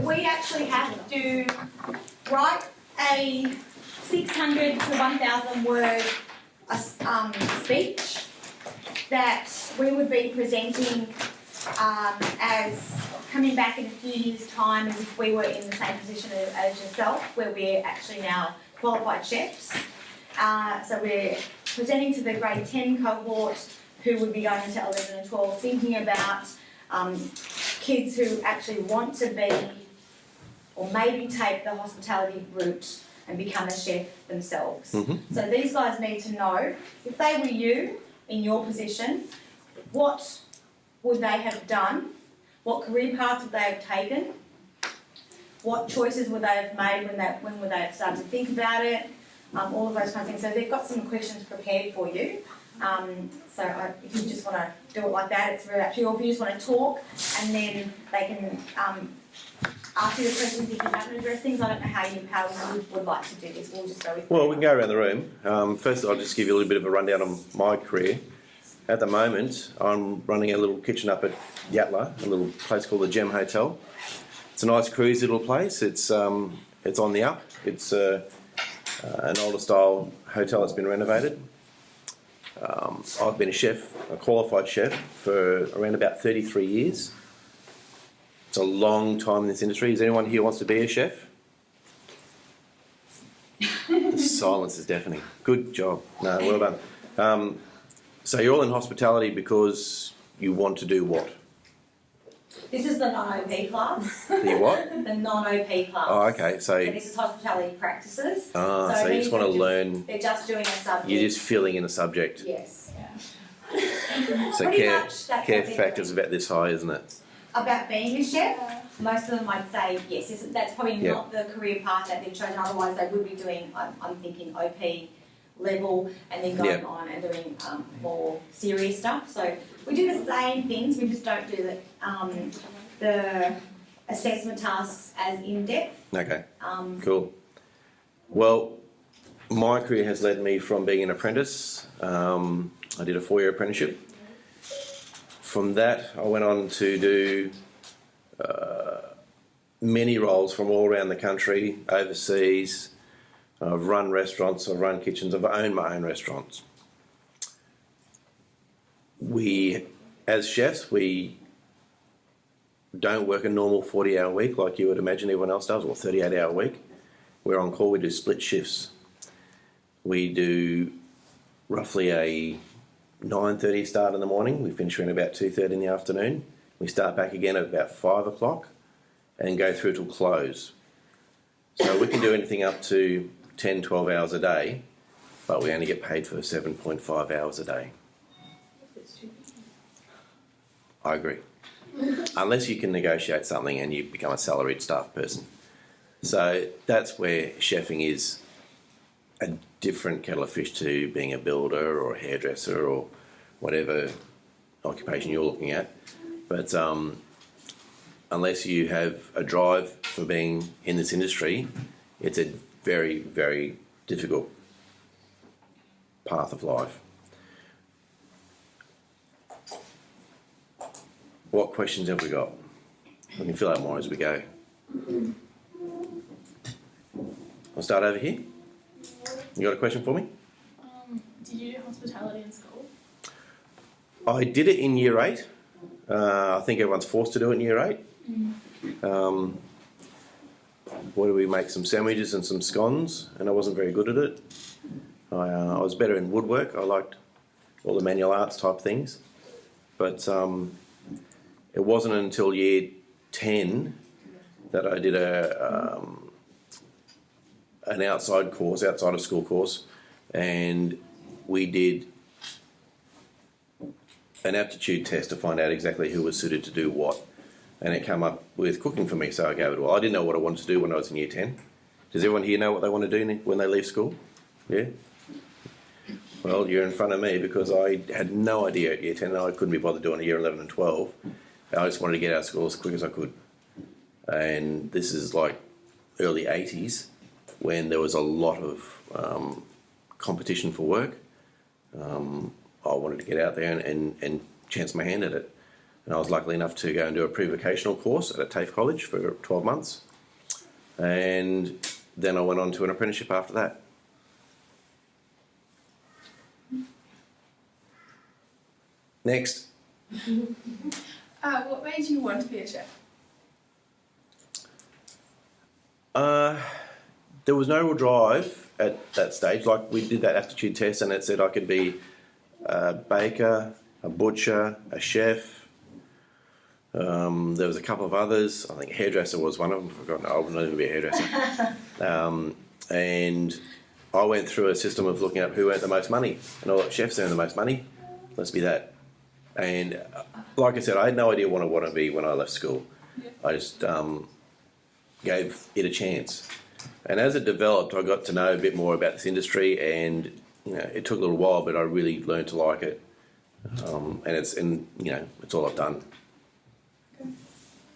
we actually have to write a 600 to 1,000 word speech that we would be presenting as coming back in a few years' time as if we were in the same position as yourself, where we're actually now qualified chefs. So we're presenting to the grade 10 cohort who would be going into 11 and 12, thinking about kids who actually want to be or maybe take the hospitality route and become a chef themselves. So these guys need to know, if they were you in your position, what would they have done? What career paths would they have taken? What choices would they have made when would they have started to think about it? All of those kinds of things. So they've got some questions prepared for you. If you just want to do it like that, it's very up to you. Or if you just want to talk, and then they can ask you the questions if you haven't addressed things. I don't know how you would like to do this. We'll just go with. Well, we can go around the room. First, I'll just give you a little bit of a rundown on my career. At the moment, I'm running a little kitchen up at Yatala, a little place called the Gem Hotel. It's a nice cruisy little place. It's on the up. It's an older style hotel that's been renovated. I've been a qualified chef for around about 33 years. It's a long time in this industry. Is anyone here wants to be a chef? The silence is deafening. Good job. No, well done. So you're all in hospitality because you want to do what? This is the non-OP class. The what? The non-OP class. Oh, okay. So this is hospitality practices. So you just want to learn. They're just doing a subject. You're just filling in a subject. Yes. So care factors about this high, isn't it? About being a chef, most of them I'd say yes. That's probably not the career path that they've chosen. Otherwise, they would be doing. I'm thinking OP level, and then going on and doing more serious stuff. So we do the same things. We just don't do the assessment tasks as in depth. Okay. Cool. Well, my career has led me from being an apprentice. I did a 4-year apprenticeship. From that, I went on to do many roles from all around the country, overseas. I've run restaurants, I've run kitchens, I've owned my own restaurants. As chefs, we don't work a normal 40-hour week like you would imagine everyone else does, or 38-hour week. We're on call, we do split shifts. We do roughly a 9:30 start in the morning, we finish around about 2:30 in the afternoon. We start back again at about 5 o'clock and go through till close. So we can do anything up to 10, 12 hours a day, but we only get paid for 7.5 hours a day. I agree. Unless you can negotiate something and you become a salaried staff person. So that's where chefing is a different kettle of fish to being a builder or a hairdresser or whatever occupation you're looking at. But unless you have a drive for being in this industry, it's a very, very difficult path of life. What questions have we got? We can fill out more as we go. I'll start over here. You got a question for me? Did you do hospitality in school? I did it in year 8. I think everyone's forced to do it in year 8. What do we make? Some sandwiches and some scones, and I wasn't very good at it. I was better in woodwork. I liked all the manual arts type things. But it wasn't until year 10 that I did an outside of school course, and we did an aptitude test to find out exactly who was suited to do what, and it came up with cooking for me, so I gave it a whirl. I didn't know what I wanted to do when I was in year 10. Does everyone here know what they want to do when they leave school? Yeah? Well, you're in front of me because I had no idea at year 10, and I couldn't be bothered doing a year 11 and 12. I just wanted to get out of school as quick as I could. And this is like early 80s when there was a lot of competition for work. I wanted to get out there and chance my hand at it. And I was lucky enough to go and do a pre-vocational course at TAFE College for 12 months. And then I went on to an apprenticeship after that. Next. What made you want to be a chef? There was no real drive at that stage. Like, we did that aptitude test and it said I could be a baker, a butcher, a chef. There was a couple of others. I think hairdresser was one of them. I've forgotten. I wasn't going to be a hairdresser. And I went through a system of looking up who earned the most money. And all the chefs earn the most money. Let's be that. And like I said, I had no idea what I wanted to be when I left school. I just gave it a chance. And as it developed, I got to know a bit more about this industry, and it took a little while, but I really learned to like it. And it's all I've done.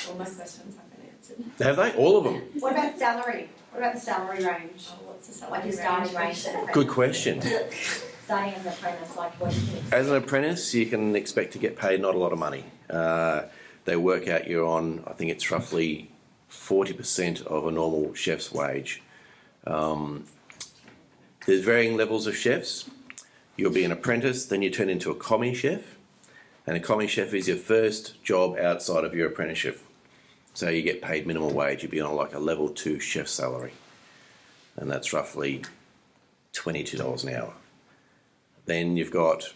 All my questions have been answered. Have they? All of them? What about salary? What about the salary range? Oh, what's the Like salary your starting range? Good question. Starting as an apprentice, like what do you think? As an apprentice, you can expect to get paid not a lot of money. They work out you're on, I think it's roughly 40% of a normal chef's wage. There's varying levels of chefs. You'll be an apprentice, then you turn into a commis chef. And a commis chef is your first job outside of your apprenticeship. So you get paid minimum wage. You'd be on like a level 2 chef salary. And that's roughly $22 an hour. Then you've got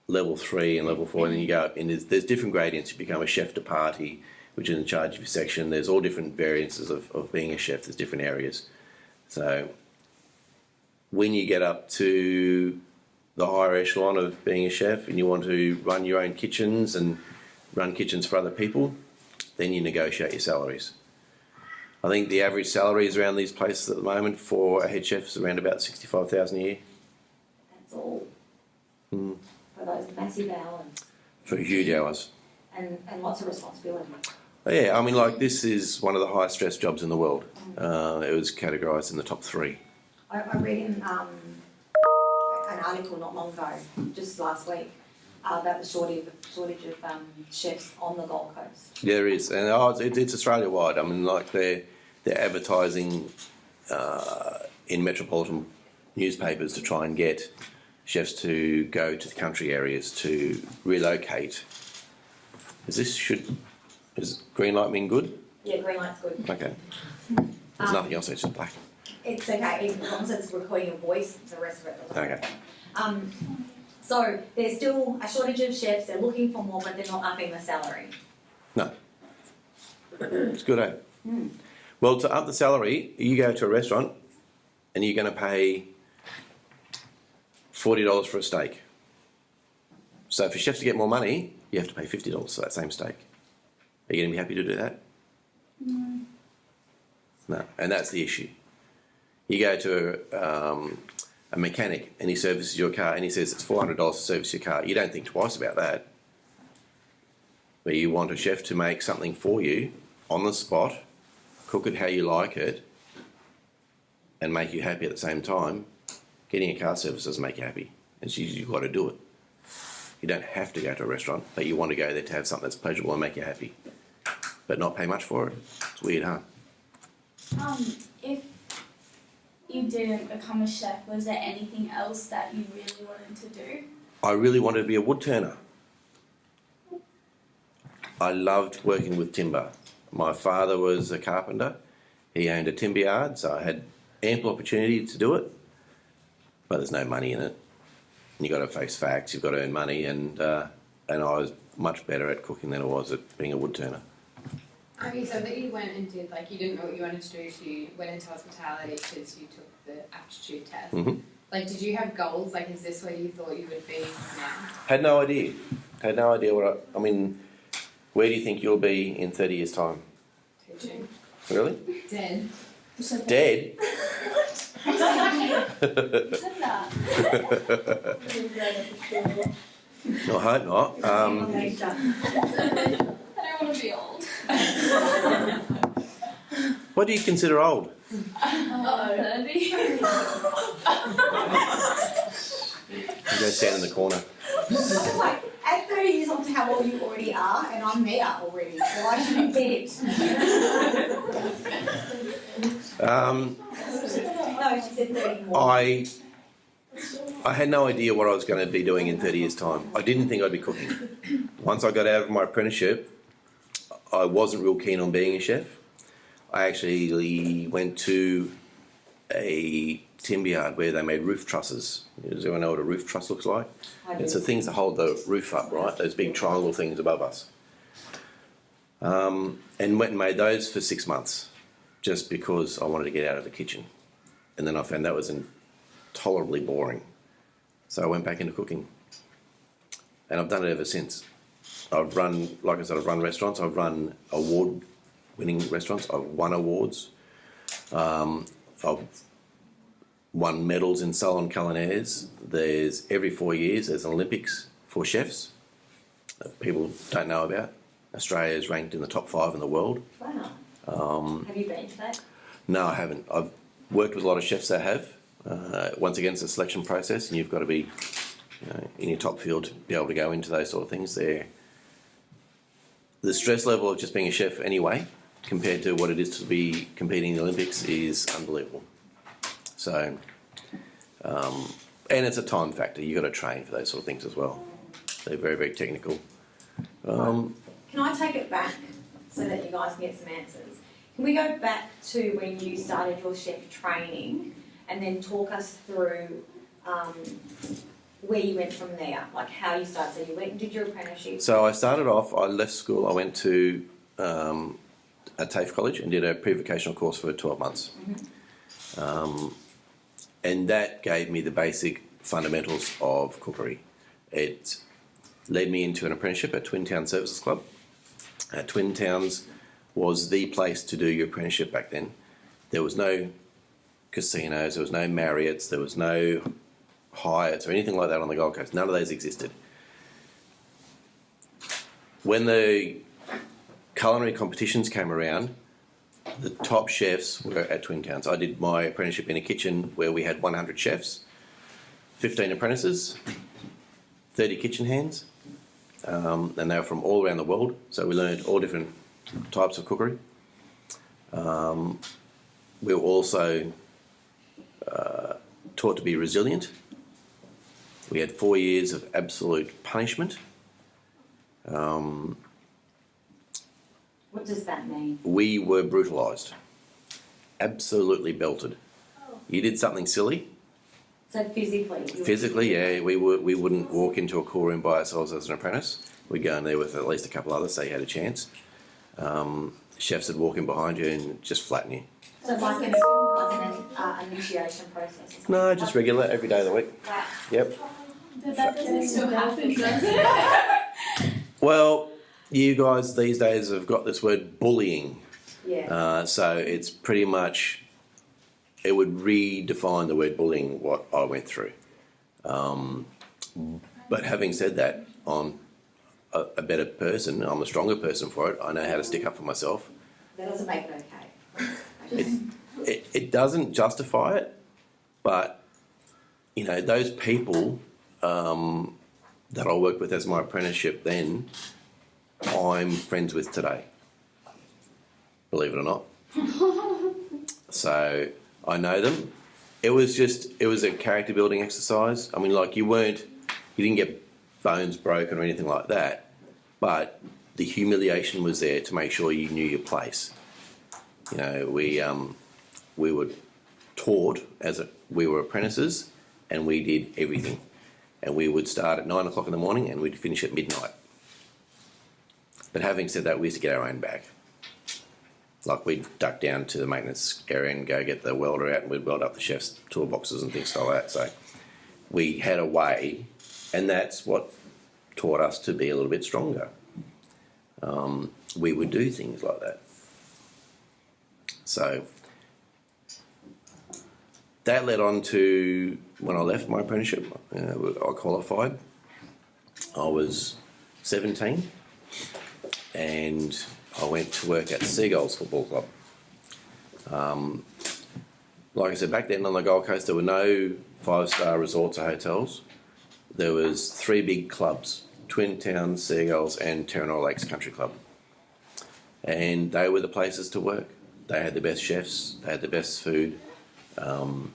level 3 and level 4, and then you go up, and there's different gradients. You become a chef de partie, which is in charge of your section. There's all different variances of being a chef. There's different areas. So when you get up to the higher echelon of being a chef and you want to run your own kitchens and run kitchens for other people, then you negotiate your salaries. I think the average salaries around these places at the moment for a head chef is around about $65,000 a year. That's all. Mm. For those massive hours For huge hours. and lots of responsibility. Yeah, I mean, like, this is one of the highest stress jobs in the world. It was categorised in the top 3. I read in an article not long ago, just last week, about the shortage of chefs on the Gold Coast. There is, and it's Australia-wide. I mean, like, they're advertising in metropolitan newspapers to try and get chefs to go to the country areas to relocate. Is green light mean good? Yeah, green light's good. Okay. There's nothing else, it's just black. It's okay, as long as it's recording your voice, the rest of it doesn't. Okay. So there's still a shortage of chefs, they're looking for more, but they're not upping the salary. No. It's good, eh? Well, to up the salary, you go to a restaurant and you're going to pay $40 for a steak. So for chefs to get more money, you have to pay $50 for that same steak. Are you going to be happy to do that? No, and that's the issue. You go to a mechanic and he services your car and he says it's $400 to service your car. You don't think twice about that. But you want a chef to make something for you on the spot, cook it how you like it, and make you happy at the same time. Getting a car service doesn't make you happy. You've got to do it. You don't have to go to a restaurant, but you want to go there to have something that's pleasurable and make you happy, but not pay much for it. It's weird, huh? If you didn't become a chef, was there anything else that you really wanted to do? I really wanted to be a wood turner. I loved working with timber. My father was a carpenter. He owned a timber yard, so I had ample opportunity to do it, but there's no money in it. And you've got to face facts, you've got to earn money, and I was much better at cooking than I was at being a wood turner. You said that you went and did, like, you didn't know what you wanted to do, so you went into hospitality because you took the aptitude test. Mm-hmm. Like, did you have goals? Like, is this where you thought you would be now? Had no idea. Had no idea what I mean, where do you think you'll be in 30 years' time? Teaching. Really? Dead. Dead? Who said that? I hope not. I don't want to be old. What do you consider old? 30. You go stand in the corner. Like, at 30 years on to how old you already are, and I'm there already, so I should be dead. No, she said 30 more. I had no idea what I was going to be doing in 30 years' time. I didn't think I'd be cooking. Once I got out of my apprenticeship, I wasn't real keen on being a chef. I actually went to a timber yard where they made roof trusses. Does anyone know what a roof truss looks like? It's the things that hold the roof up, right? Those big triangle things above us. And went and made those for 6 months just because I wanted to get out of the kitchen. And then I found that was intolerably boring. So I went back into cooking. And I've done it ever since. I've run, like I said, I've run restaurants. I've run award-winning restaurants. I've won awards. I've won medals in Salon Culinaires. There's every 4 years there's an Olympics for chefs that people don't know about. Australia is ranked in the top 5 in the world. Wow. Have you been to that? No, I haven't. I've worked with a lot of chefs that have. Once again, it's a selection process, and you've got to be in your top field to be able to go into those sort of things. The stress level of just being a chef anyway, compared to what it is to be competing in the Olympics, is unbelievable. So, and it's a time factor. You've got to train for those sort of things as well. They're very, very technical. Can I take it back so that you guys can get some answers? Can we go back to when you started your chef training and then talk us through where you went from there, like how you started? So you went and did your apprenticeship. So I started off, I left school, I went to a TAFE college and did a pre-vocational course for 12 months. And that gave me the basic fundamentals of cookery. It led me into an apprenticeship at Twin Towns Services Club. Twin Towns was the place to do your apprenticeship back then. There was no casinos, there was no Marriotts, there was no Hyatts or anything like that on the Gold Coast. None of those existed. When the culinary competitions came around, the top chefs were at Twin Towns. I did my apprenticeship in a kitchen where we had 100 chefs, 15 apprentices, 30 kitchen hands, and they were from all around the world. So we learned all different types of cookery. We were also taught to be resilient. We had 4 years of absolute punishment. What does that mean? We were brutalised, absolutely belted. You did something silly. So physically? Physically, yeah, we wouldn't walk into a call room by ourselves as an apprentice. We'd go in there with at least a couple others so you had a chance. Chefs would walk in behind you and just flatten you. So like an initiation process or something? No, just regular, every day of the week. Wow. Yep. But that doesn't still happen, does it? Well, you guys these days have got this word bullying. Yeah. So it's pretty much, it would redefine the word bullying what I went through. But having said that, I'm a better person, I'm a stronger person for it. I know how to stick up for myself. That doesn't make it okay. It doesn't justify it, but, you know, those people that I worked with as my apprenticeship then, I'm friends with today, believe it or not. So I know them. It was a character building exercise. I mean, like, you didn't get bones broken or anything like that, but the humiliation was there to make sure you knew your place. You know, we were taught we were apprentices, and we did everything. And we would start at 9 o'clock in the morning and we'd finish at midnight. But having said that, we used to get our own back. Like, we'd duck down to the maintenance area and go get the welder out and we'd weld up the chef's toolboxes and things like that. So we had a way, and that's what taught us to be a little bit stronger. We would do things like that. So that led on to when I left my apprenticeship. I qualified. I was 17 and I went to work at Seagulls Football Club. Like I said, back then on the Gold Coast there were no 5-star resorts or hotels. There was 3 big clubs, Twin Towns Seagulls and Terranor Lakes Country Club. And they were the places to work. They had the best chefs, they had the best food. From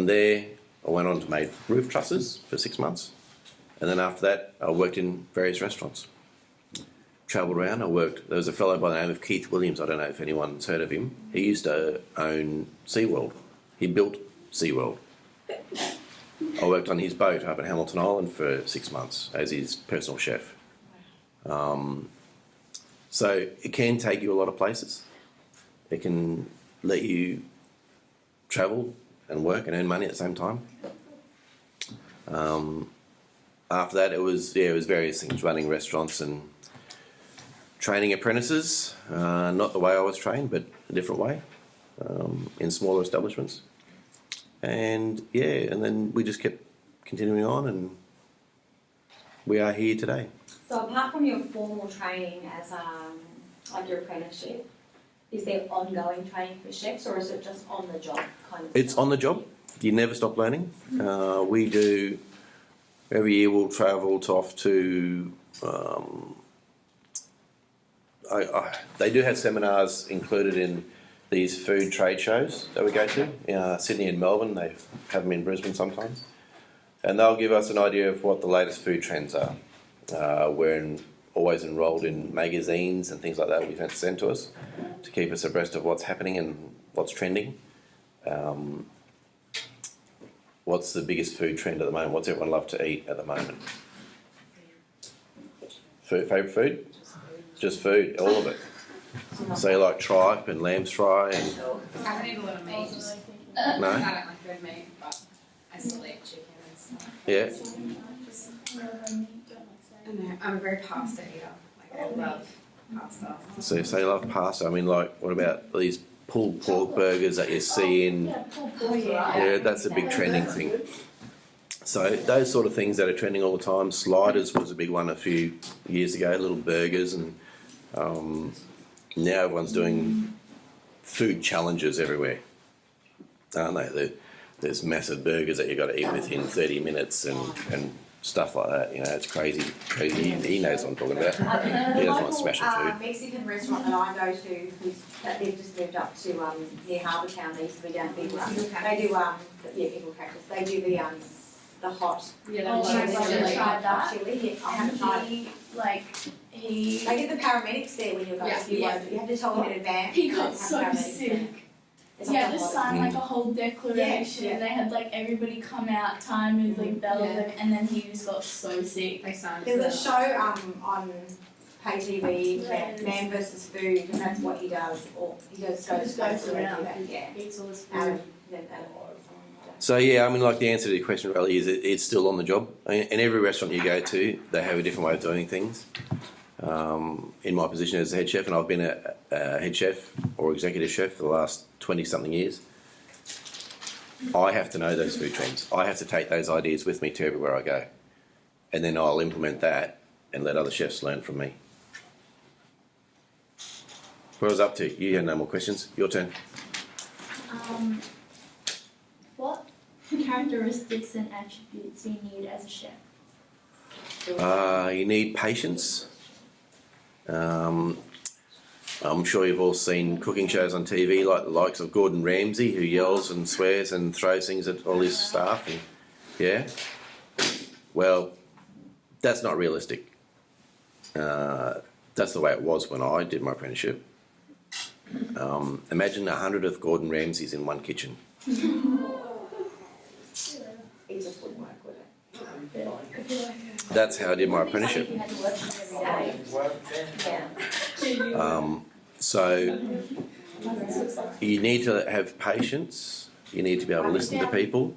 there, I went on to make roof trusses for 6 months. And then after that, I worked in various restaurants. Travelled around, there was a fellow by the name of Keith Williams, I don't know if anyone's heard of him. He used to own SeaWorld. He built SeaWorld. I worked on his boat up at Hamilton Island for 6 months as his personal chef. So it can take you a lot of places. It can let you travel and work and earn money at the same time. After that, it was various things, running restaurants and training apprentices. Not the way I was trained, but a different way, in smaller establishments. And then we just kept continuing on, and we are here today. So apart from your formal training as like your apprenticeship, is there ongoing training for chefs, or is it just on the job kind of It's stuff? on the job. You never stop learning. We do, every year we'll travel off to, they do have seminars included in these food trade shows that we go to. Sydney and Melbourne, they have them in Brisbane sometimes. And they'll give us an idea of what the latest food trends are. We're always enrolled in magazines and things like that we've had sent to us to keep us abreast of what's happening and what's trending. What's the biggest food trend at the moment? What's everyone love to eat at the moment? Favourite food? Just food, all of it. So you like tripe and lamb's fry and... I haven't eaten a lot of meat. No? I don't like red meat, but I still eat chicken and stuff. Yeah? I know, I'm a very pasta eater. Like, I love pasta. So you love pasta. I mean, like, what about these pulled pork burgers that you see in... Yeah, that's a big trending thing. So those sort of things that are trending all the time. Sliders was a big one a few years ago, little burgers, and now everyone's doing food challenges everywhere, aren't they? There's massive burgers that you've got to eat within 30 minutes and stuff like that. You know, it's crazy. He knows what I'm talking about. He doesn't like smashing food. Mexican restaurant that I go to, that they've just moved up to near Harbour Town. They used to be down Big One. They do pickle crackers. They do the hot. Yeah, Oh, that's I've really tried that. Chili. Yeah, I haven't tried. He They get the paramedics there when you go. Yeah. If you go, you have to tell them in advance. He got Have so paramedics sick. there. It's Yeah, a just lot of- signed like a whole declaration. Yeah, yeah. They had like everybody come out, timers, like bells, Yeah. and then he just got so sick. They sound There's a show on pay TV, Yeah. Man vs Food, and that's what he does. Or he just goes around. Yeah. Eats all his food. Out of So yeah, I mean, like the answer to your question really is it's still on the job. In every restaurant you go to, they have a different way of doing things. In my position as a head chef, and I've been a head chef or executive chef for the last 20-something years, I have to know those food trends. I have to take those ideas with me to everywhere I go. And then I'll implement that and let other chefs learn from me. What I was up to? You had no more questions. Your turn. What characteristics and attributes do you need as a chef? You need patience. I'm sure you've all seen cooking shows on TV, like the likes of Gordon Ramsay, who yells and swears and throws things at all his staff. And, yeah. Well, that's not realistic. That's the way it was when I did my apprenticeship. Imagine 100 of Gordon Ramsays in one kitchen. It just wouldn't work, would it? That's how I did my apprenticeship. You had to work every day. Yeah. So you need to have patience. You need to be able to listen to people.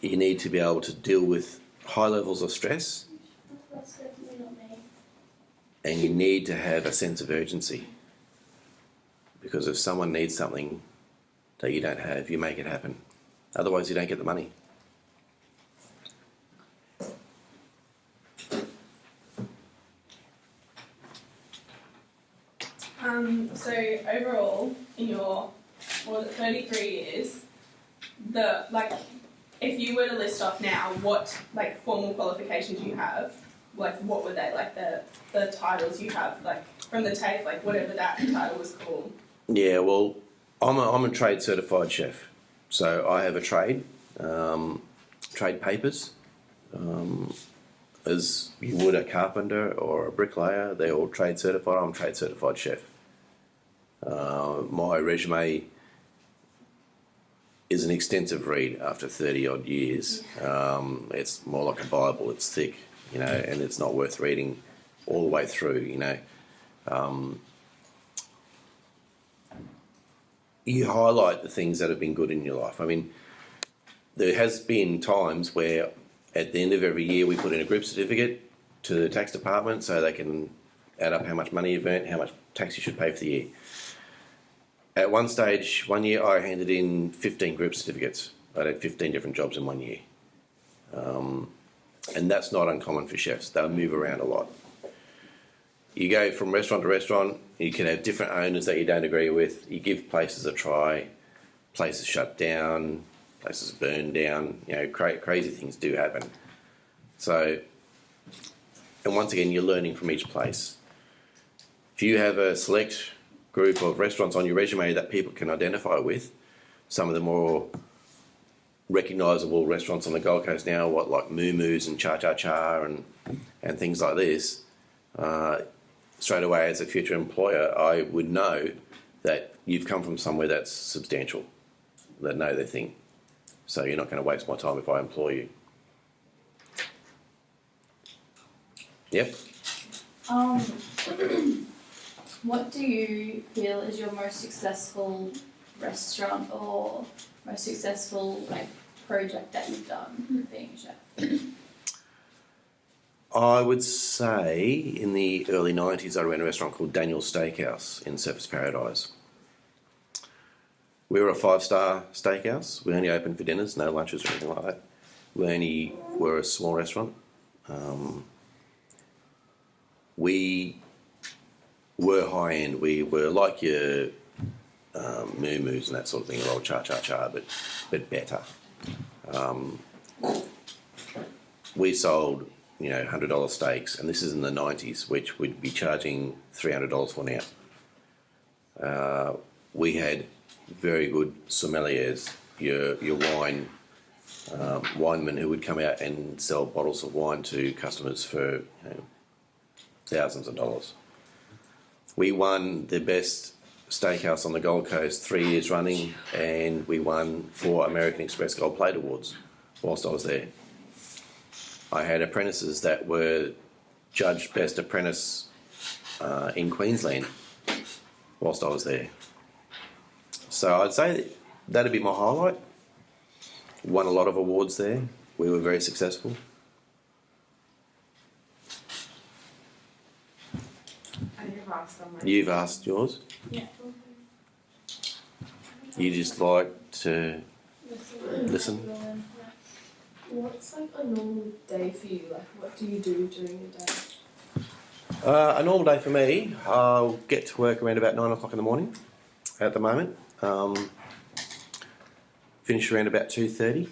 You need to be able to deal with high levels of stress. That's definitely not me. And you need to have a sense of urgency. Because if someone needs something that you don't have, you make it happen. Otherwise, you don't get the money. So overall, in your 33 years, if you were to list off now what like formal qualifications you have, like what were they? Like the titles you have, like from the TAFE, like whatever that title was called. Yeah, well, I'm a trade certified chef, so I have a trade, trade papers, as you would a carpenter or a bricklayer. They're all trade certified. I'm a trade certified chef. My resume is an extensive read after 30 odd years. It's more like a Bible. It's thick, you know, and it's not worth reading all the way through, you know. You highlight the things that have been good in your life. I mean, there has been times where at the end of every year we put in a group certificate to the tax department so they can add up how much money you've earned, how much tax you should pay for the year. At one stage, one year, I handed in 15 group certificates. I had 15 different jobs in 1 year. And that's not uncommon for chefs. They'll move around a lot. You go from restaurant to restaurant, you can have different owners that you don't agree with. You give places a try, places shut down, places burn down, you know, crazy things do happen. So, and once again, you're learning from each place. If you have a select group of restaurants on your resume that people can identify with, some of the more recognisable restaurants on the Gold Coast now, like Moo Moo's and Cha Cha Cha and things like this, straight away as a future employer, I would know that you've come from somewhere that's substantial, that know their thing. So you're not going to waste my time if I employ you. Yep. What do you feel is your most successful restaurant or most successful like project that you've done being a chef? I would say in the early 90s I ran a restaurant called Daniel's Steakhouse in Surfers Paradise. We were a 5-star steakhouse. We only opened for dinners, no lunches or anything like that. We only were a small restaurant. We were high end. We were like your Moo Moos and that sort of thing, or old Cha Cha Cha, but better. We sold, you know, $100 steaks, and this is in the 90s, which we'd be charging $300 for now. We had very good sommeliers, your winemen who would come out and sell bottles of wine to customers for, you know, thousands of dollars. We won the best steakhouse on the Gold Coast 3 years running, and we won 4 American Express Gold Plate Awards whilst I was there. I had apprentices that were judged best apprentice in Queensland whilst I was there. So I'd say that'd be my highlight. Won a lot of awards there. We were very successful. You've asked yours. Yeah. You just like to listen. What's like a normal day for you? Like, what do you do during the day? A normal day for me, I'll get to work around about 9 o'clock in the morning at the moment. Finish around about 2:30.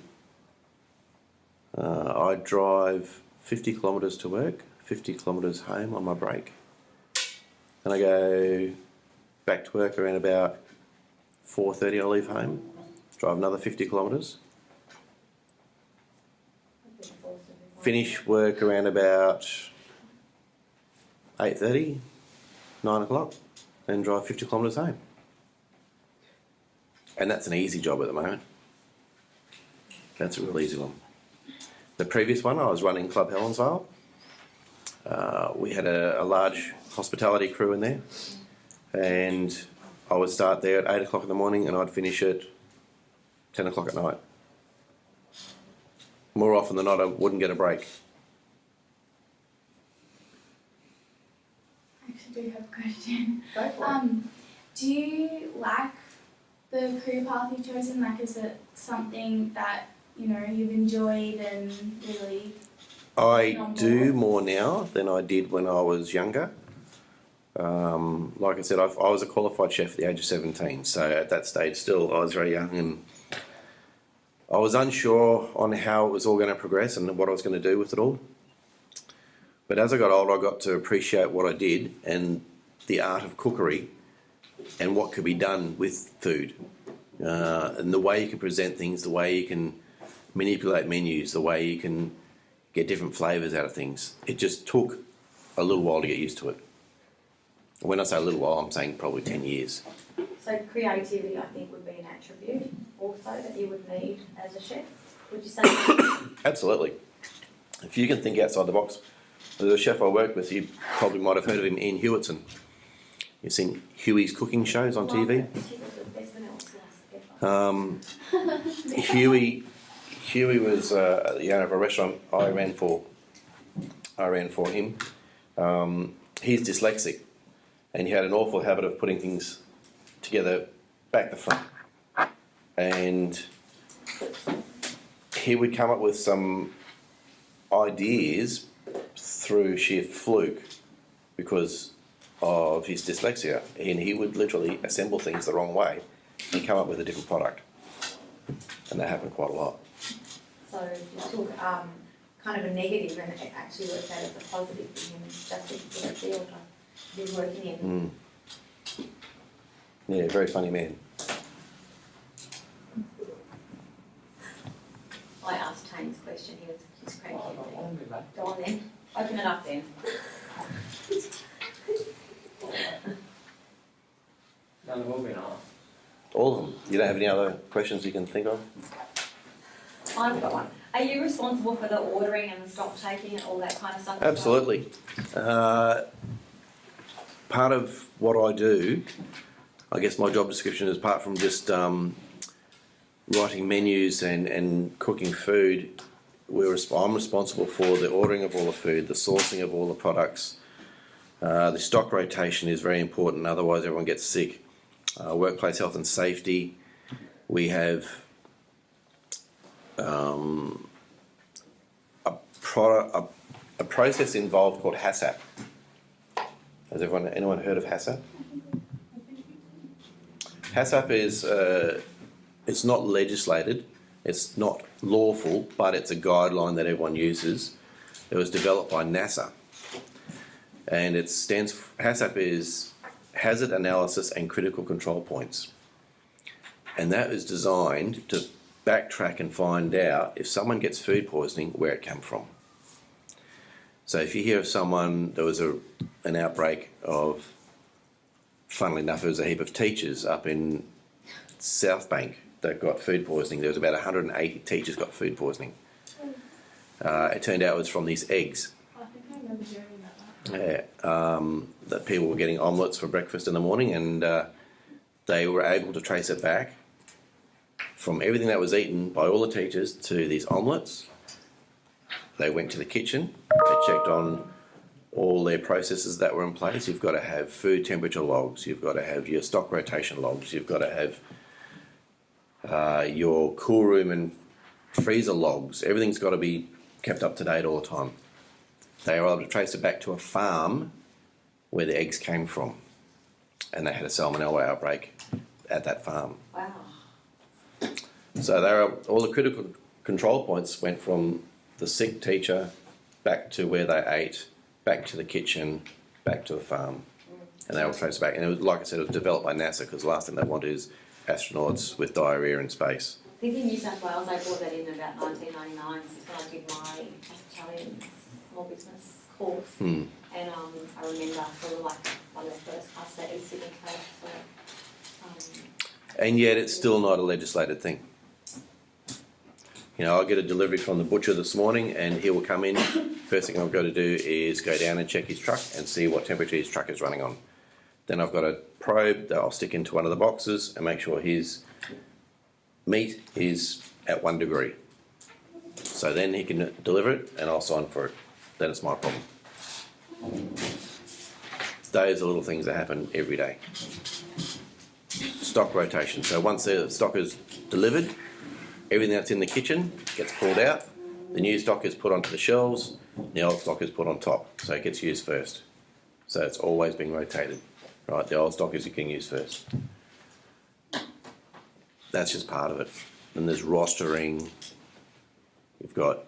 I drive 50 kilometres to work, 50 kilometres home on my break. Then I go back to work around about 4:30. I leave home, drive another 50 kilometres. Finish work around about 8:30, 9 o'clock, and drive 50 kilometres home. And that's an easy job at the moment. That's a real easy one. The previous one, I was running Club Helensvale. We had a large hospitality crew in there, and I would start there at 8 o'clock in the morning and I'd finish at 10 o'clock at night. More often than not, I wouldn't get a break. I actually do have a question. Go for it. Do you like the career path you've chosen? Like, is it something that, you know, you've enjoyed and really... I do more now than I did when I was younger. Like I said, I was a qualified chef at the age of 17, so at that stage still I was very young and I was unsure on how it was all going to progress and what I was going to do with it all. But as I got older, I got to appreciate what I did and the art of cookery and what could be done with food. And the way you can present things, the way you can manipulate menus, the way you can get different flavours out of things. It just took a little while to get used to it. When I say a little while, I'm saying probably 10 years. So creativity, I think, would be an attribute also that you would need as a chef. Would you say? Absolutely. If you can think outside the box. There's a chef I work with, you probably might have heard of him, Ian Hewitson. You've seen Huey's cooking shows on TV? Huey was the owner of a restaurant I ran for him. He's dyslexic, and he had an awful habit of putting things together back to front. And he would come up with some ideas through sheer fluke because of his dyslexia, and he would literally assemble things the wrong way and come up with a different product. And that happened quite a lot. So you took kind of a negative and it actually worked out as a positive for him, just a particular field to be working in. Yeah, very funny man. I asked Tane's question, he's cranky. Go on then, open it up then. No, they've all been asked. All of them. You don't have any other questions you can think of? I've got one. Are you responsible for the ordering and the stock taking and all that kind of stuff? as well? Absolutely. Part of what I do, I guess my job description is apart from just writing menus and cooking food, I'm responsible for the ordering of all the food, the sourcing of all the products. The stock rotation is very important, otherwise everyone gets sick. Workplace health and safety. We have a process involved called HACCP. Has anyone heard of HACCP? HACCP is it's not legislated, it's not lawful, but it's a guideline that everyone uses. It was developed by NASA, and it stands for, HACCP is Hazard Analysis and Critical Control Points, and that is designed to backtrack and find out if someone gets food poisoning, where it came from. So if you hear of someone, there was an outbreak of, funnily enough, it was a heap of teachers up in South Bank that got food poisoning. There was about 180 teachers got food poisoning. It turned out it was from these eggs. I think I remember hearing about that. That people were getting omelettes for breakfast in the morning, and they were able to trace it back from everything that was eaten by all the teachers to these omelettes. They went to the kitchen, they checked on all their processes that were in place. You've got to have food temperature logs, you've got to have your stock rotation logs, you've got to have your cool room and freezer logs. Everything's got to be kept up to date all the time. They were able to trace it back to a farm where the eggs came from, and they had a salmonella outbreak at that farm. Wow. So all the critical control points went from the sick teacher back to where they ate, back to the kitchen, back to the farm, and they all traced back. And it was, like I said, it was developed by NASA because the last thing they want is astronauts with diarrhea in space. I think in New South Wales they brought that in about 1999, so when I did my hospitality and small business course. And I remember we were like one of the first class at East Sydney Coast. So, And yet it's still not a legislated thing. You know, I get a delivery from the butcher this morning and he will come in. First thing I've got to do is go down and check his truck and see what temperature his truck is running on. Then I've got a probe that I'll stick into one of the boxes and make sure his meat is at 1 degree. So then he can deliver it and I'll sign for it. Then it's my problem. Those are little things that happen every day. Stock rotation. So once the stock is delivered, everything that's in the kitchen gets pulled out, the new stock is put onto the shelves, the old stock is put on top, so it gets used first. So it's always being rotated, right? The old stock is you can use first. That's just part of it. then there's rostering. You've got,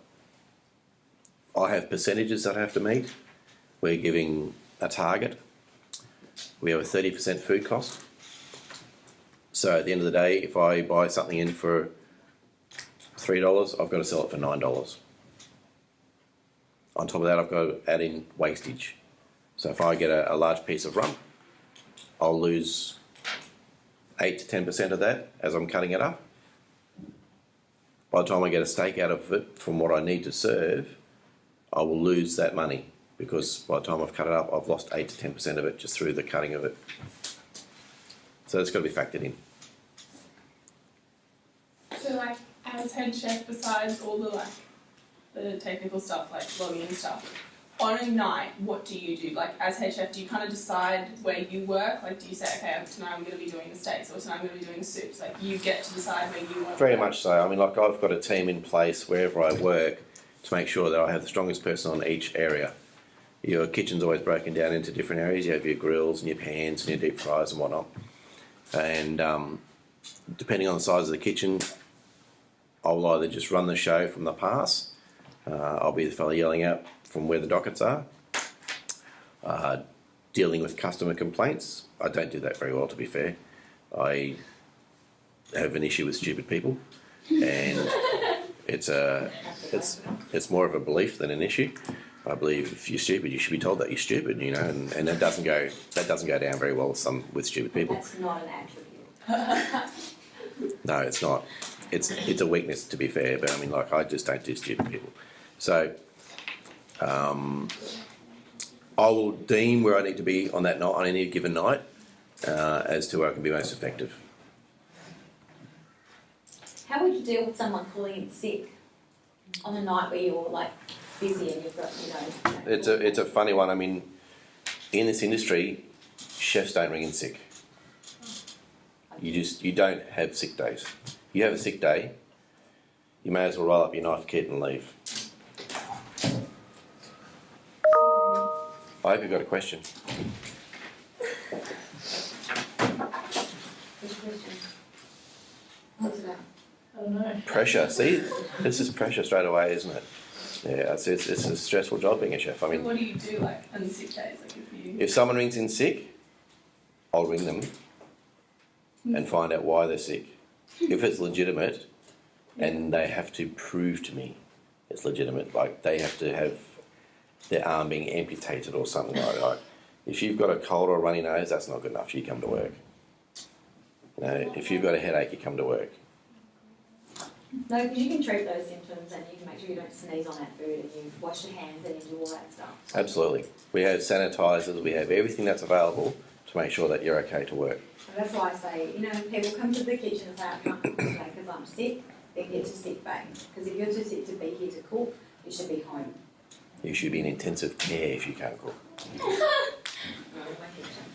I have percentages that I have to meet. We're giving a target. We have a 30% food cost. So at the end of the day, if I buy something in for $3, I've got to sell it for $9. On top of that, I've got to add in wastage. So if I get a large piece of rump, I'll lose 8 to 10% of that as I'm cutting it up. By the time I get a steak out of it from what I need to serve, I will lose that money because by the time I've cut it up, I've lost 8 to 10% of it just through the cutting of it. So it's got to be factored in. So like as head chef, besides all the like the technical stuff like logging and stuff, on a night, what do you do? Like as head chef, do you kind of decide where you work? Like do you say, okay, tonight I'm going to be doing the steaks, or tonight I'm going to be doing the soups? Like you get to decide where you want. Very to work. much so. I mean, like I've got a team in place wherever I work to make sure that I have the strongest person on each area. Your kitchen's always broken down into different areas. You have your grills and your pans and your deep fryers and whatnot. And depending on the size of the kitchen, I'll either just run the show from the pass. I'll be the fella yelling out from where the dockets are. Dealing with customer complaints. I don't do that very well, to be fair. I have an issue with stupid people, and it's more of a belief than an issue. I believe if you're stupid, you should be told that you're stupid, you know, and that doesn't go down very well with stupid people. That's not an attribute. No, it's not. It's a weakness, to be fair, but I mean, like, I just don't do stupid people. So, I will deem where I need to be on that night, on any given night, as to where I can be most effective. How would you deal with someone calling in sick on a night where you're like busy and you've got, you know? It's a funny one. I mean, in this industry, chefs don't ring in sick. You don't have sick days. You have a sick day, you may as well roll up your knife kit and leave. I hope you've got a question. What's it about? I don't know. Pressure. See, this is pressure straight away, isn't it? Yeah, it's a stressful job being a chef. I So mean, what do you do like on sick days? Like if you if someone rings in sick, I'll ring them and find out why they're sick. If it's legitimate, and they have to prove to me it's legitimate, like they have to have their arm being amputated or something like that. If you've got a cold or a runny nose, that's not good enough. You come to work. You know, if you've got a headache, you come to work. No, because you can treat those symptoms and you can make sure you don't sneeze on that food and you wash your hands and you do all that stuff. Absolutely. We have sanitisers, we have everything that's available to make sure that you're okay to work. And that's why I say, you know, when people come to the kitchen and say, I can't cook today because I'm sick, then get to sick bay. Because if you're too sick to be here to cook, you should be home. You should be in intensive care if you can't cook.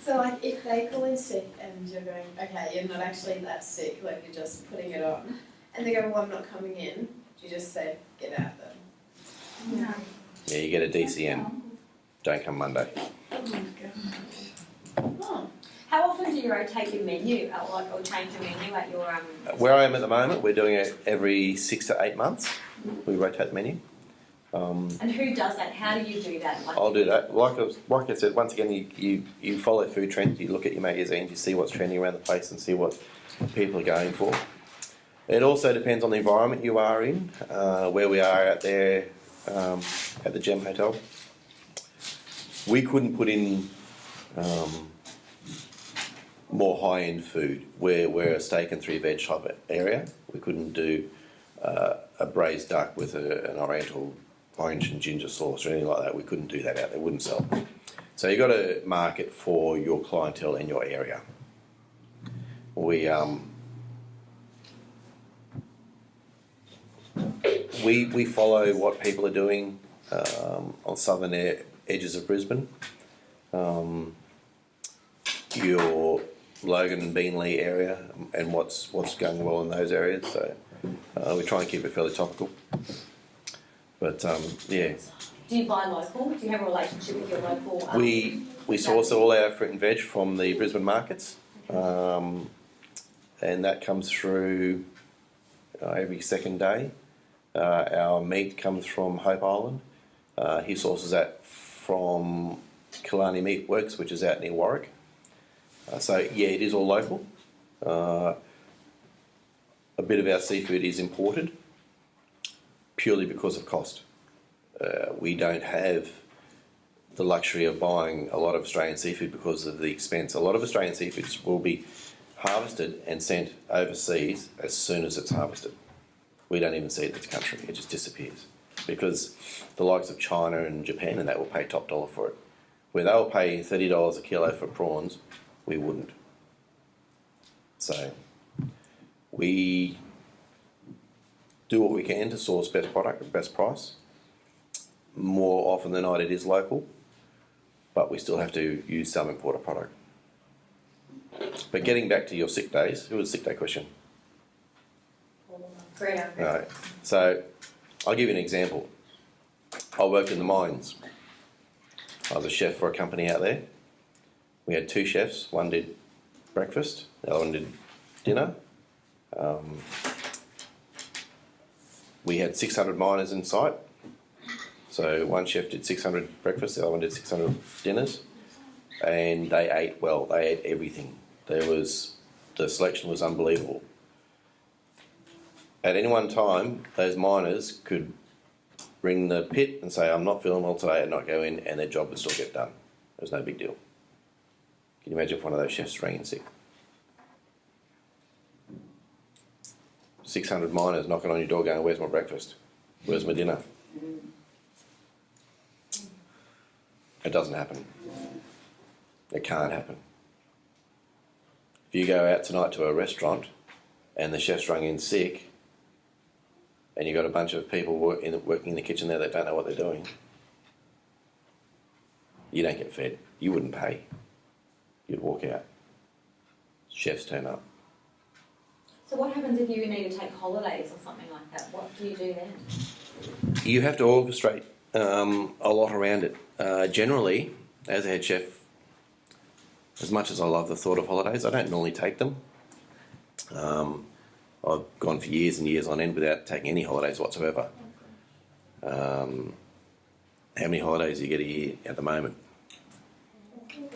So like if they call in sick and you're going, okay, you're not actually that sick, like you're just putting it on, and they go, well, I'm not coming in, you just say, get out then. No. Yeah, you get a DCM. Don't come Monday. Oh. How often do you rotate your menu, or change your menu at your Where I am at the moment, we're doing it every 6 to 8 months. We rotate the menu. And who does that? How do you do that? Like, I'll do that. Like I said, once again, you follow food trends. You look at your magazines, you see what's trending around the place, and see what people are going for. It also depends on the environment you are in. Where we are out there at the Gem Hotel, we couldn't put in more high-end food. We're a steak and 3 veg type area. We couldn't do a braised duck with an oriental orange and ginger sauce or anything like that. We couldn't do that out there. It wouldn't sell. So you've got to market for your clientele in your area. We follow what people are doing on southern edges of Brisbane. Your Logan and Beenleigh area and what's going well in those areas. So we try and keep it fairly topical. But yeah. do you buy local? Do you have a relationship with your local? We source all our fruit and veg from the Brisbane markets, and that comes through every second day. Our meat comes from Hope Island. He sources that from Killarney Meat Works, which is out near Warwick. So yeah, it is all local. A bit of our seafood is imported purely because of cost. We don't have the luxury of buying a lot of Australian seafood because of the expense. A lot of Australian seafoods will be harvested and sent overseas as soon as it's harvested. We don't even see it in this country, it just disappears. Because the likes of China and Japan and that will pay top dollar for it. Where they'll pay $30 a kilo for prawns, we wouldn't. So we do what we can to source best product at best price. More often than not it is local, but we still have to use some imported product. But getting back to your sick days, who was the sick day question? Great. Right. So I'll give you an example. I worked in the mines. I was a chef for a company out there. We had two chefs. One did breakfast, the other one did dinner. We had 600 miners in site. So one chef did 600 breakfasts, the other one did 600 dinners. And they ate well, they ate everything. The selection was unbelievable. At any one time, those miners could ring the pit and say, I'm not feeling well today, and not go in, and their job would still get done. It was no big deal. Can you imagine if one of those chefs rang in sick? 600 miners knocking on your door going, where's my breakfast? Where's my dinner? It doesn't happen. It can't happen. If you go out tonight to a restaurant and the chef's rung in sick, and you've got a bunch of people working in the kitchen there that don't know what they're doing, you don't get fed. You wouldn't pay. You'd walk out. Chefs turn up. So what happens if you need to take holidays or something like that? What do you do then? You have to orchestrate a lot around it. Generally, as a head chef, as much as I love the thought of holidays, I don't normally take them. I've gone for years and years on end without taking any holidays whatsoever. How many holidays do you get a year at the moment? You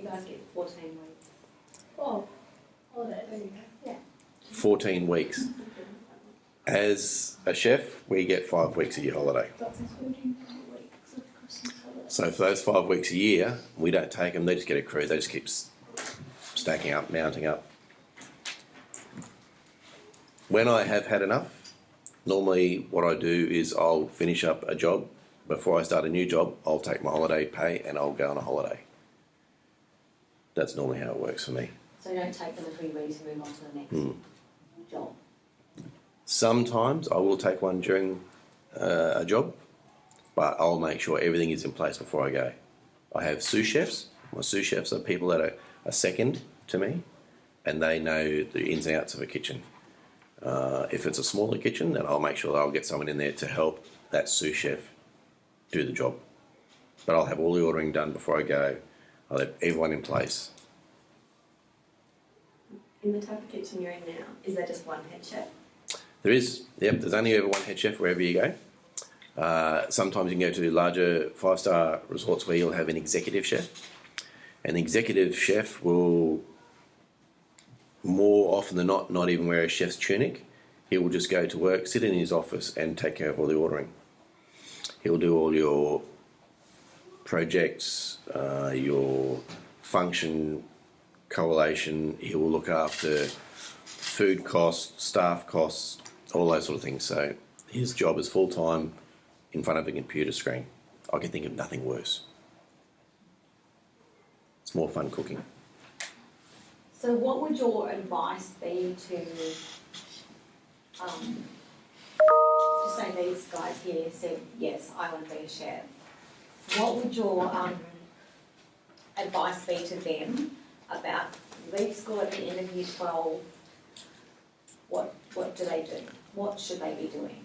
guys get 14 weeks. Oh, holiday. There you go. 14 weeks. As a chef, we get 5 weeks a year holiday. That's 14 weeks of Christmas holiday. So for those 5 weeks a year, we don't take them, they just get accrued, they just keep stacking up, mounting up. When I have had enough, normally what I do is I'll finish up a job. Before I start a new job, I'll take my holiday pay and I'll go on a holiday. That's normally how it works for me. So you don't take them until you're ready to move on to the next job. Sometimes I will take one during a job, but I'll make sure everything is in place before I go. I have sous chefs. My sous chefs are people that are second to me, and they know the ins and outs of a kitchen. If it's a smaller kitchen, then I'll make sure that I'll get someone in there to help that sous chef do the job. But I'll have all the ordering done before I go. I'll have everyone in place. In the type of kitchen you're in now, is there just one head chef? There is, yep, there's only ever one head chef wherever you go. Sometimes you can go to larger 5-star resorts where you'll have an executive chef. And the executive chef will, more often than not even wear a chef's tunic. He will just go to work, sit in his office and take care of all the ordering. He'll do all your projects, your function correlation. He will look after food costs, staff costs, all those sort of things. So his job is full-time in front of a computer screen. I can think of nothing worse. It's more fun cooking. So what would your advice be to, say these guys here said, yes, I want to be a chef. What would your advice be to them about leave school at the end of year 12? What do they do? What should they be doing?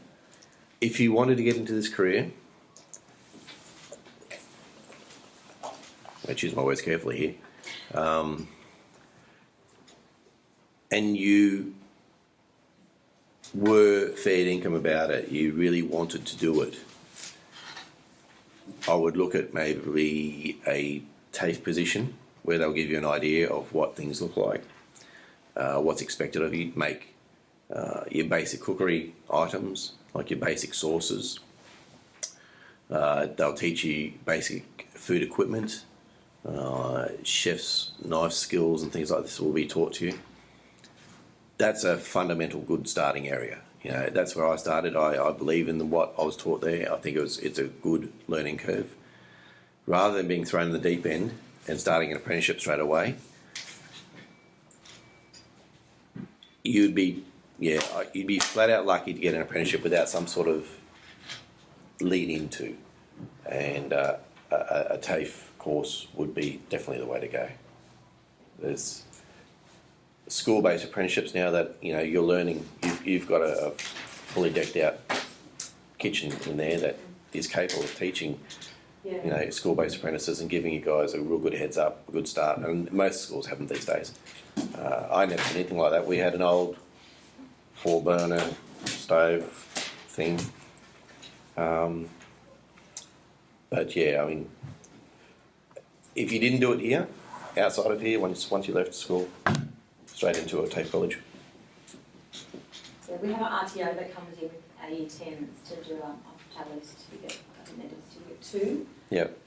If you wanted to get into this career, I choose my words carefully here, and you were fair income about it, you really wanted to do it, I would look at maybe a TAFE position where they'll give you an idea of what things look like, what's expected of you. Make your basic cookery items, like your basic sauces. They'll teach you basic food equipment, chef's knife skills and things like this will be taught to you. That's a fundamental good starting area. You know, that's where I started. I believe in what I was taught there. I think it's a good learning curve. Rather than being thrown in the deep end and starting an apprenticeship straight away, you'd be flat out lucky to get an apprenticeship without some sort of lead into, and a TAFE course would be definitely the way to go. There's school-based apprenticeships now that you're learning. You've got a fully decked out kitchen in there that is capable of teaching school-based apprentices and giving you guys a real good heads up, a good start. And most schools have them these days. I never had anything like that. We had an old 4-burner stove thing. But yeah, I mean, if you didn't do it here, outside of here, once you left school, straight into a TAFE college. Yeah, we have an RTO that comes in with our year 10s to do a hospitality certificate. I think they do certificate 2. Yep.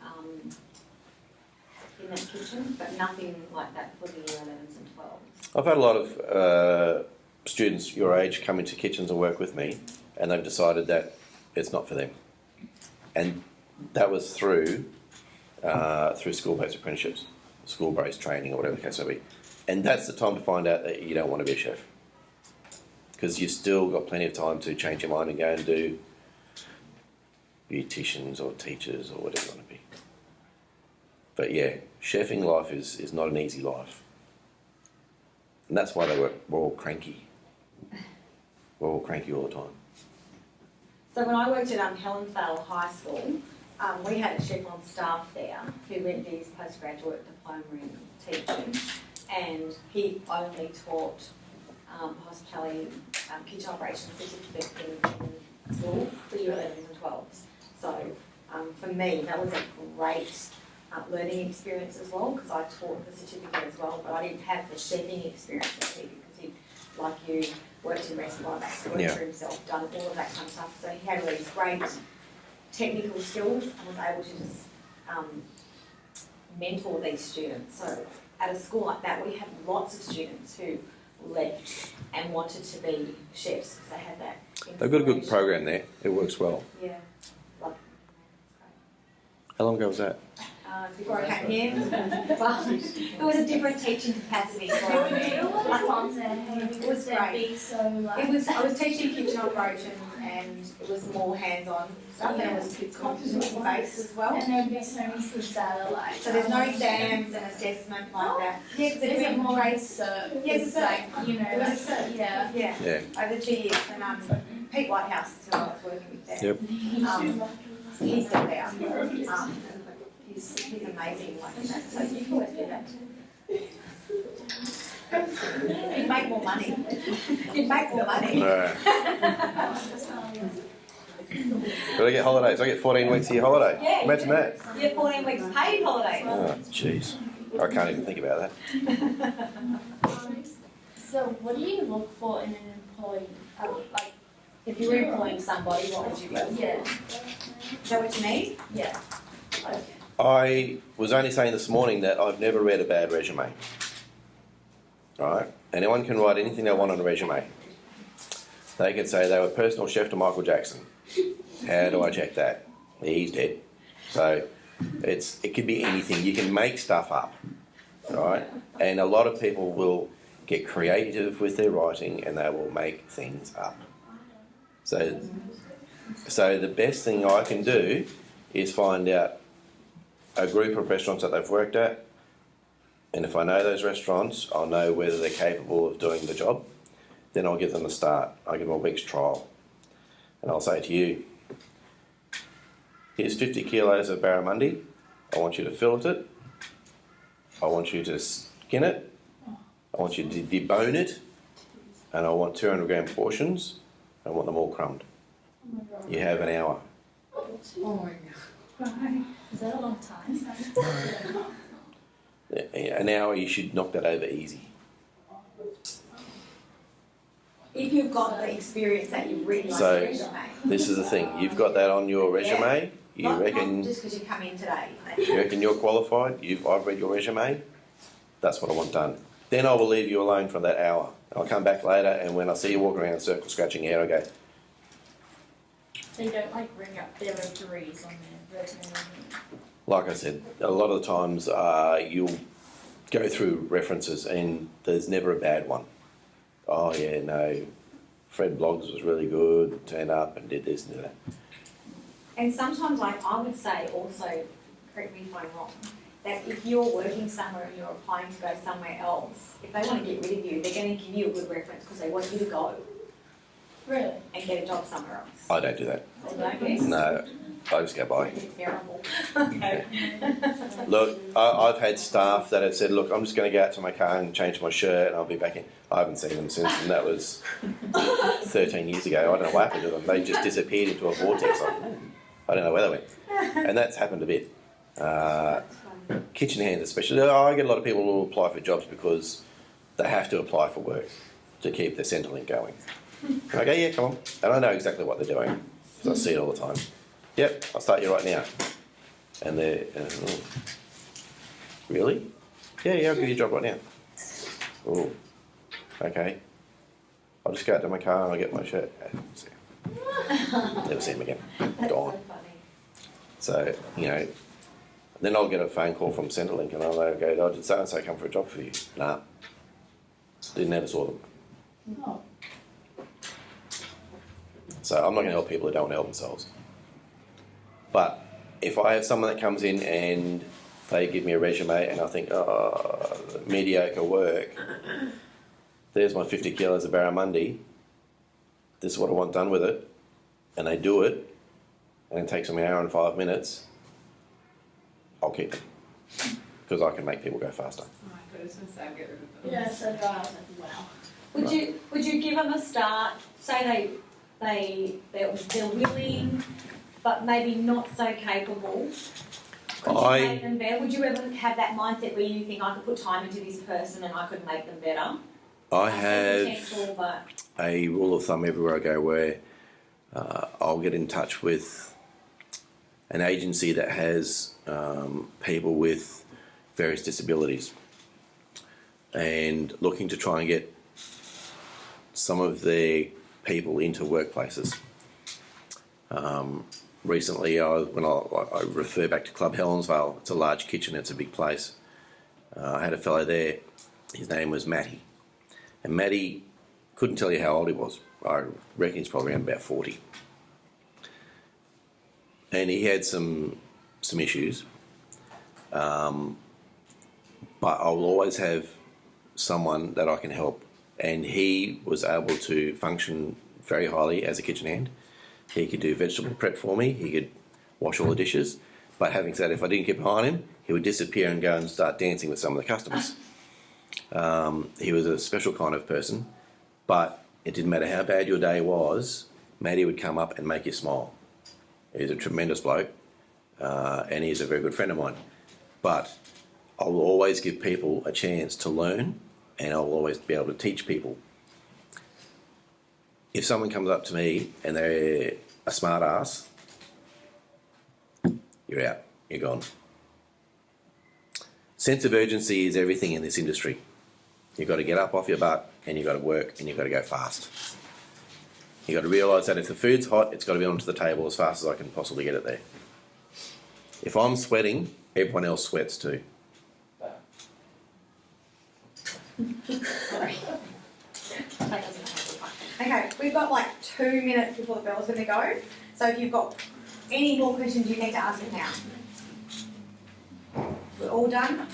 In that kitchen, but nothing like that for the year 11s and 12s. I've had a lot of students your age come into kitchens and work with me, and they've decided that it's not for them. And that was through school-based apprenticeships, school-based training, or whatever the case may be. And that's the time to find out that you don't want to be a chef, because you've still got plenty of time to change your mind and go and do beauticians or teachers or whatever you want to be. But yeah, chefing life is not an easy life. And that's why we're all cranky. We're all cranky all the time. So when I worked at Helensvale High School, we had a chef on staff there who went to his postgraduate diploma in teaching, and he only taught hospitality kitchen operations certificate in school for year 11s and 12s. So for me, that was a great learning experience as well, because I taught the certificate as well, but I didn't have the chefing experience that he did, because he, like you, worked in restaurants, worked for himself, done all of that kind of stuff. So he had all these great technical skills and was able to just mentor these students. So at a school like that, we had lots of students who left and wanted to be chefs because they had that. They've got a good program there. It works well. Yeah. Like, How long ago was that? before I came here, but it was a different teaching capacity. So it was great. I was teaching kitchen operations, and it was more hands-on stuff, and it was competency-based as well. And there'd be so many things that are like. So there's no exams and assessment like that. Yes, Is it more like cert? Yes, It's it's like, you know, It was like, a cert. yeah. Yeah. Over 2 years, and Pete Whitehouse is who I was working with there. Yep. He's still there. He's amazing like that. So you can always do that. You'd make more money. You'd make more money. No. But I get holidays. I get 14 weeks of your holiday. Yeah. Imagine that. You have 14 weeks paid holiday. Oh, jeez. I can't even think about that. So what do you look for in an employee? Like, If you were employing somebody, what would you be? yeah, Is that what you need? yeah. I was only saying this morning that I've never read a bad resume. Right? Anyone can write anything they want on a resume. They can say they were personal chef to Michael Jackson. How do I check that? He's dead. So it could be anything. You can make stuff up. Right? And a lot of people will get creative with their writing and they will make things up. So the best thing I can do is find out a group of restaurants that they've worked at, and if I know those restaurants, I'll know whether they're capable of doing the job. Then I'll give them a start. I'll give them a week's trial. And I'll say to you, here's 50 kilos of barramundi. I want you to fillet it. I want you to skin it. I want you to debone it. And I want 200 gram portions. I want them all crumbed. Oh my god. You have an hour. Oh my god. Is that a long time? An hour, you should knock that over easy. If you've got the experience that you've written on So- your resume. This is the thing. You've got that on your resume. You Not reckon just because you come in today. you reckon you're qualified. I've read your resume. That's what I want done. Then I will leave you alone for that hour. I'll come back later, and when I see you walking around circle scratching your head, I go, So you don't like bring up their degrees on their resume or anything? like I said, a lot of the times you'll go through references and there's never a bad one. Oh yeah, no, Fred Bloggs was really good, turned up and did this and did that. And sometimes, like, I would say also, correct me if I'm wrong, that if you're working somewhere and you're applying to go somewhere else, if they want to get rid of you, they're going to give you a good reference because they want you to go Really? and get a job somewhere else. I don't do that. They don't get No, I just go by. It's terrible. Okay. Look, I've had staff that have said, look, I'm just going to go out to my car and change my shirt and I'll be back in. I haven't seen them since, and that was 13 years ago. I don't know what happened to them. They just disappeared into a vortex. I don't know where they went. And that's happened a bit. Kitchen hands especially. I get a lot of people who apply for jobs because they have to apply for work to keep their Centrelink going. And I go, yeah, come on. And I know exactly what they're doing because I see it all the time. Yep, I'll start you right now. And they're, oh, really? Yeah, I'll give you a job right now. Oh, okay. I'll just go out to my car and I'll get my shirt. Never see him again. That's Gone. so funny. So, you know, then I'll get a phone call from Centrelink and I'll go, oh, did so-and-so come for a job for you? Nah. Never saw them. Oh. So I'm not going to help people who don't want to help themselves. But if I have someone that comes in and they give me a resume and I think, oh, mediocre work, there's my 50 kilos of barramundi, this is what I want done with it, and they do it, and it takes them an hour and 5 minutes, I'll keep them. Because I can make people go faster. Oh, I thought I was going to say I'll get rid of them. Yeah, so I was like, wow. Would you give them a start? Say they're willing, but maybe not so capable. Could you I- make them better? Would you ever have that mindset where you think I could put time into this person and I could make them better? I see have potential, but a rule of thumb everywhere I go where I'll get in touch with an agency that has people with various disabilities and looking to try and get some of their people into workplaces. Recently, when I refer back to Club Helensvale, it's a large kitchen, it's a big place. I had a fellow there, his name was Matty. And Matty couldn't tell you how old he was. I reckon he's probably around about 40. And he had some issues. But I'll always have someone that I can help. And he was able to function very highly as a kitchen hand. He could do vegetable prep for me. He could wash all the dishes. But having said, if I didn't keep behind him, he would disappear and go and start dancing with some of the customers. He was a special kind of person, but it didn't matter how bad your day was, Matty would come up and make you smile. He's a tremendous bloke, and he's a very good friend of mine. But I will always give people a chance to learn, and I'll always be able to teach people. If someone comes up to me and they're a smart ass, you're out, you're gone. Sense of urgency is everything in this industry. You've got to get up off your butt and you've got to work and you've got to go fast. You've got to realise that if the food's hot, it's got to be onto the table as fast as I can possibly get it there. If I'm sweating, everyone else sweats too. Sorry. Okay, we've got like 2 minutes before the bell's going to go. So if you've got any more questions, you need to ask it now. We're all done?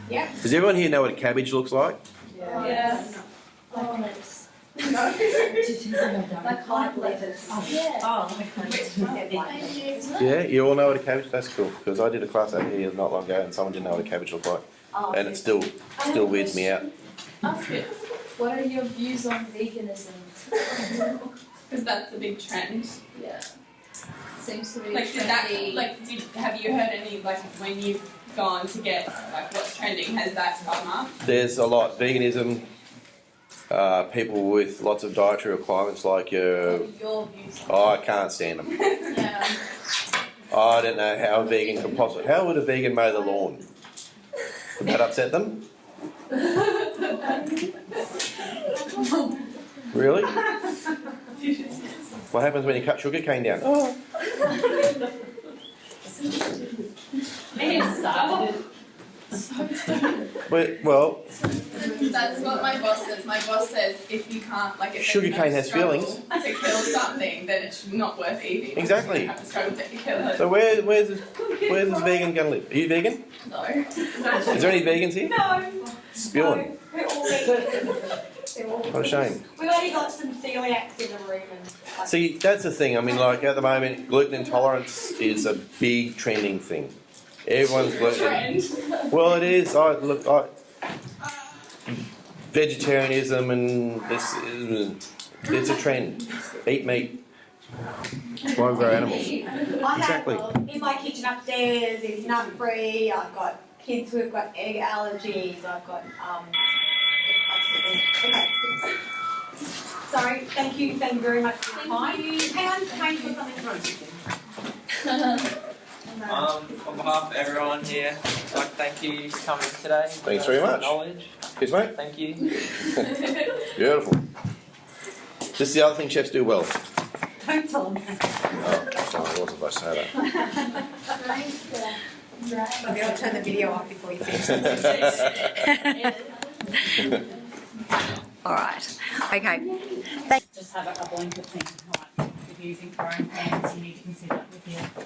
Yeah? Does everyone here know what a cabbage looks like? Yeah. Yes. Oh, nice. like high letters. Yeah. Oh, Yeah, you all know what a cabbage. That's cool because I did a class out here not long ago, and someone didn't know what a cabbage looked like, Oh, and it still weirds me out. Ask it. What are your views on veganism? Because that's a big trend. Yeah. Seems to be Like, did that, trendy. like, have you heard any, like, when you've gone to get, like, what's trending, has that come up? There's a lot veganism. People with lots of dietary requirements, like Your views. oh, I can't stand them. Yeah. I don't know how a vegan could possibly. How would a vegan mow the lawn? Would that upset them? Really? What happens when you cut sugar cane down? Oh. Well, That's what my boss says. My boss says if you can't, like, if Sugar there's no cane has struggle feelings. to kill something, then it's not worth eating. Exactly. You have to struggle to kill it. so where's this vegan gonna live? Are you vegan? No. Is there any vegans here? No, Spewing. we're all vegan. They're all What a shame. We've only got some celiacs in the room and. See, that's the thing. I mean, like at the moment, gluten intolerance is a big trending thing. Everyone's gluten. Trend. Well, it is. Vegetarianism and this it's a trend. Eat meat. Won't grow animals. I Exactly. have, in my kitchen upstairs is nut free, I've got kids who've got egg allergies, I've got, okay. Sorry, thank you very much for your time. Hang on, for something. On behalf of everyone here, I'd like to thank you for coming today. Thanks very much. Knowledge. Yes, mate. Thank you. Beautiful. This is the other thing chefs do well. Don't tell them. Oh, sorry, I wasn't supposed to say that. Maybe I'll turn the video off before you finish. All right, okay. Just have a blanket thing, like, if you're using foreign pans, you need to consider that with your